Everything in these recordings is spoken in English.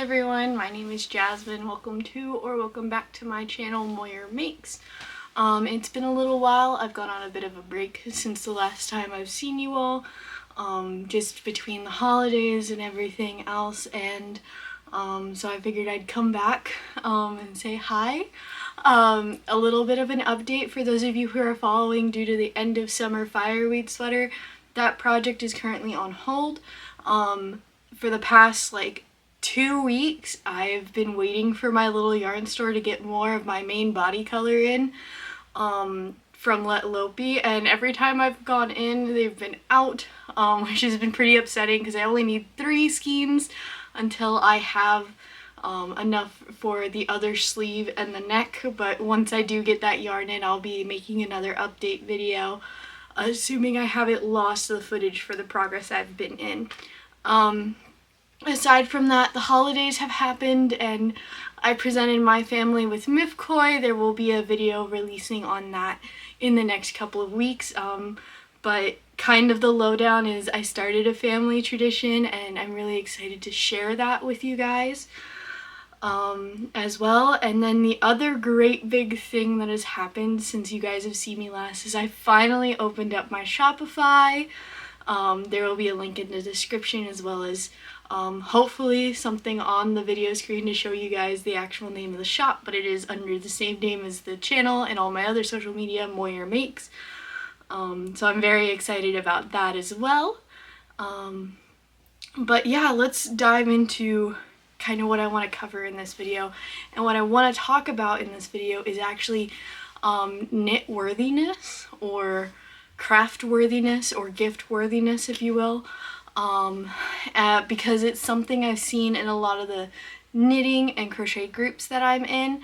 everyone, my name is Jasmine. Welcome back to my channel, Moyer Makes. It's been a little while. I've gone on a bit of a break since the last time I've seen you all, just between the holidays and everything else, and so I figured I'd come back and say hi. A little bit of an update for those of you who are following due to the end of summer fireweed sweater. That project is currently on hold. For the past 2 weeks, I've been waiting for my little yarn store to get more of my main body color in from Let Lopi, and every time I've gone in, they've been out, which has been pretty upsetting because I only need 3 skeins until I have enough for the other sleeve and the neck. But once I do get that yarn in, I'll be making another update video, assuming I haven't lost the footage for the progress I've been in. Aside from that, the holidays have happened and I presented my family with Mifkoi. There will be a video releasing on that in the next couple of weeks, but kind of the lowdown is I started a family tradition and I'm really excited to share that with you guys as well. And then the other great big thing that has happened since you guys have seen me last is I finally opened up my Shopify. There will be a link in the description, as well as hopefully something on the video screen to show you guys the actual name of the shop, but it is under the same name as the channel and all my other social media, Moyer Makes. So I'm very excited about that as well. But yeah, let's dive into kind of what I want to cover in this video. And what I want to talk about in this video is actually knit-worthiness, or craft-worthiness, or gift-worthiness, if you will. Because it's something I've seen in a lot of the knitting and crochet groups that I'm in,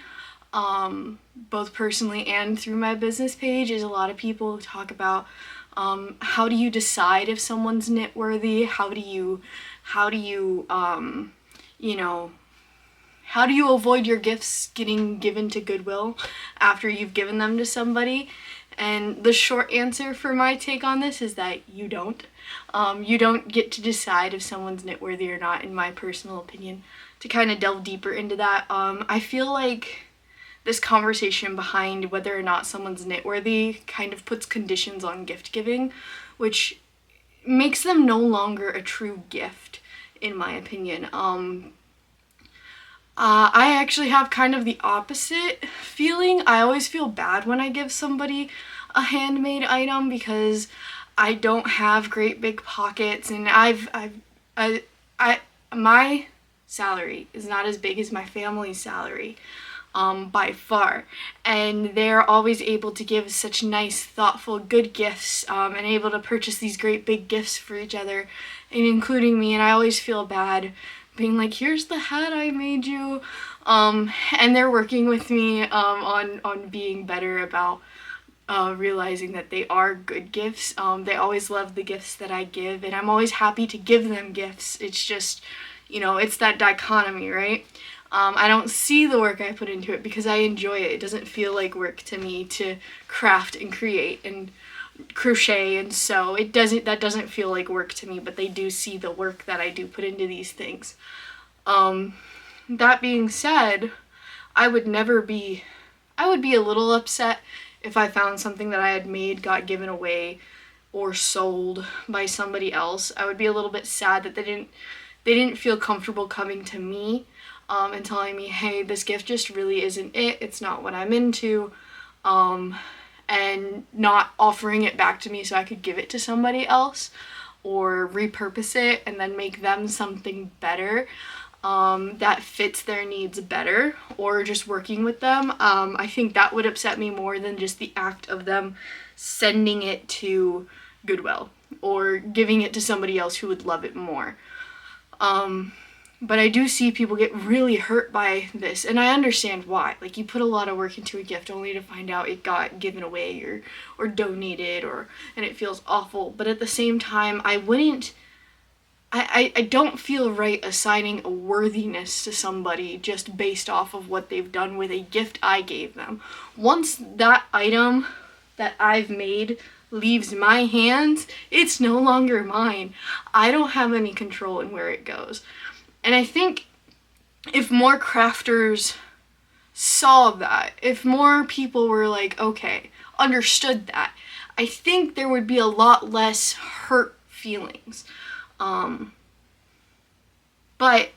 both personally and through my business page, is a lot of people talk about how do you decide if someone's knit worthy, how do you avoid your gifts getting given to Goodwill after you've given them to somebody. And the short answer for my take on this is that you don't. You don't get to decide if someone's knit-worthy or not, in my personal opinion. To kind of delve deeper into that, I feel like this conversation behind whether or not someone's knit-worthy kind of puts conditions on gift giving, which makes them no longer a true gift, in my opinion. I actually have kind of the opposite feeling. I always feel bad when I give somebody a handmade item because I don't have great big pockets, and my salary is not as big as my family's salary, by far, and they're always able to give such nice, thoughtful, good gifts, and able to purchase these great big gifts for each other, and including me, and I always feel bad being like, here's the hat I made you, and they're working with me on being better about realizing that they are good gifts. They always love the gifts that I give, and I'm always happy to give them gifts. It's just, it's that dichotomy, right? I don't see the work I put into it because I enjoy it. It doesn't feel like work to me to craft and create and crochet and sew. That doesn't feel like work to me, but they do see the work that I do put into these things. That being said, I would be a little upset if I found something that I had made got given away or sold by somebody else. I would be a little bit sad that they didn't feel comfortable coming to me and telling me, hey, this gift just really isn't it. It's not what I'm into. And not offering it back to me so I could give it to somebody else or repurpose it and then make them something better that fits their needs better, or just working with them. I think that would upset me more than just the act of them sending it to Goodwill or giving it to somebody else who would love it more. But I do see people get really hurt by this, and I understand why. Like, you put a lot of work into a gift only to find out it got given away or donated, and it feels awful. But at the same time, I don't feel right assigning a worthiness to somebody just based off of what they've done with a gift I gave them. Once that item that I've made leaves my hands, it's no longer mine. I don't have any control in where it goes. And I think if more crafters saw that, if more people were like, okay, understood that, I think there would be a lot less hurt feelings. But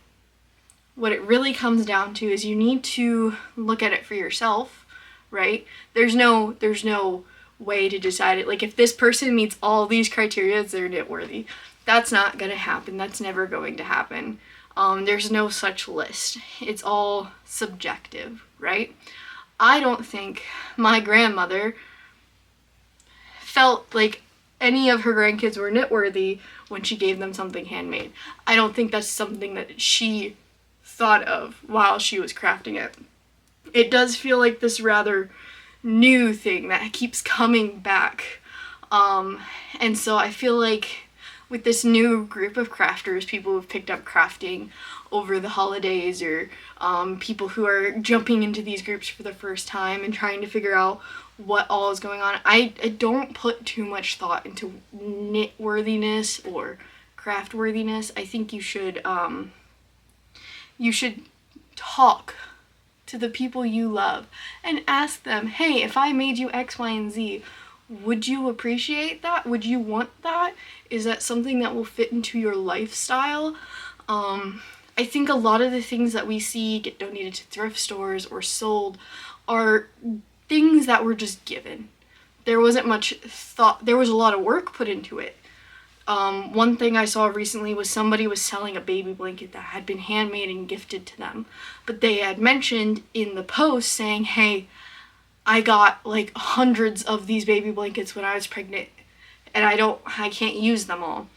what it really comes down to is you need to look at it for yourself, right? There's no way to decide it. Like, if this person meets all these criteria, they're knit worthy. That's not gonna happen. That's never going to happen. There's no such list. It's all subjective, right? I don't think my grandmother felt like any of her grandkids were knit worthy when she gave them something handmade. I don't think that's something that she thought of while she was crafting it. It does feel like this rather new thing that keeps coming back. And so I feel like with this new group of crafters, people who've picked up crafting over the holidays, or people who are jumping into these groups for the first time and trying to figure out what all is going on, I don't put too much thought into knit worthiness or craft worthiness. I think you should talk to the people you love and ask them, hey, if I made you X, Y, and Z, would you appreciate that? Would you want that? Is that something that will fit into your lifestyle? I think a lot of the things that we see get donated to thrift stores or sold are things that were just given. There wasn't much thought. There was a lot of work put into it. One thing I saw recently was somebody was selling a baby blanket that had been handmade and gifted to them. But they had mentioned in the post saying, hey, I got like hundreds of these baby blankets when I was pregnant, and I can't use them all.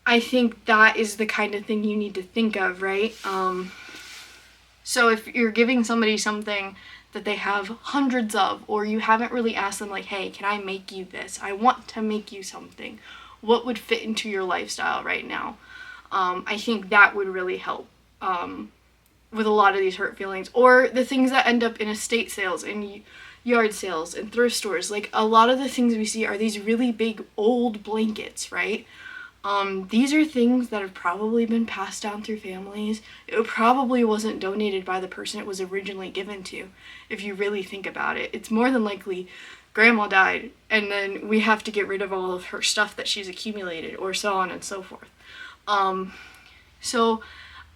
I think that is the kind of thing you need to think of, right? So if you're giving somebody something that they have hundreds of, or you haven't really asked them like, hey, can I make you this? I want to make you something. What would fit into your lifestyle right now? I think that would really help with a lot of these hurt feelings. Or the things that end up in estate sales and yard sales and thrift stores. Like, a lot of the things we see are these really big old blankets, right? These are things that have probably been passed down through families. It probably wasn't donated by the person it was originally given to, if you really think about it. It's more than likely grandma died, and then we have to get rid of all of her stuff that she's accumulated, or so on and so forth. So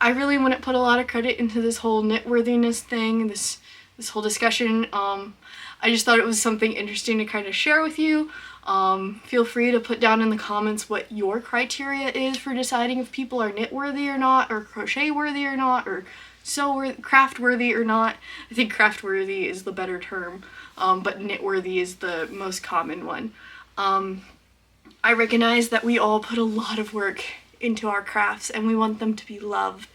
I really wouldn't put a lot of credit into this whole knit-worthiness thing, this whole discussion. I just thought it was something interesting to kind of share with you. Feel free to put down in the comments what your criteria is for deciding if people are knit worthy or not, or crochet worthy or not, or craft worthy or not. I think craft worthy is the better term, but knit worthy is the most common one. I recognize that we all put a lot of work into our crafts and we want them to be loved,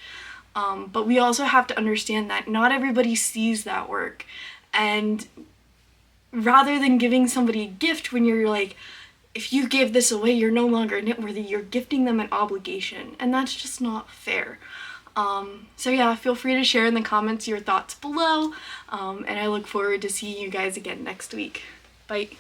but we also have to understand that not everybody sees that work. And rather than giving somebody a gift when you're like, if you give this away, you're no longer knit worthy, you're gifting them an obligation, and that's just not fair. So yeah, feel free to share in the comments your thoughts below, and I look forward to seeing you guys again next week. Bye.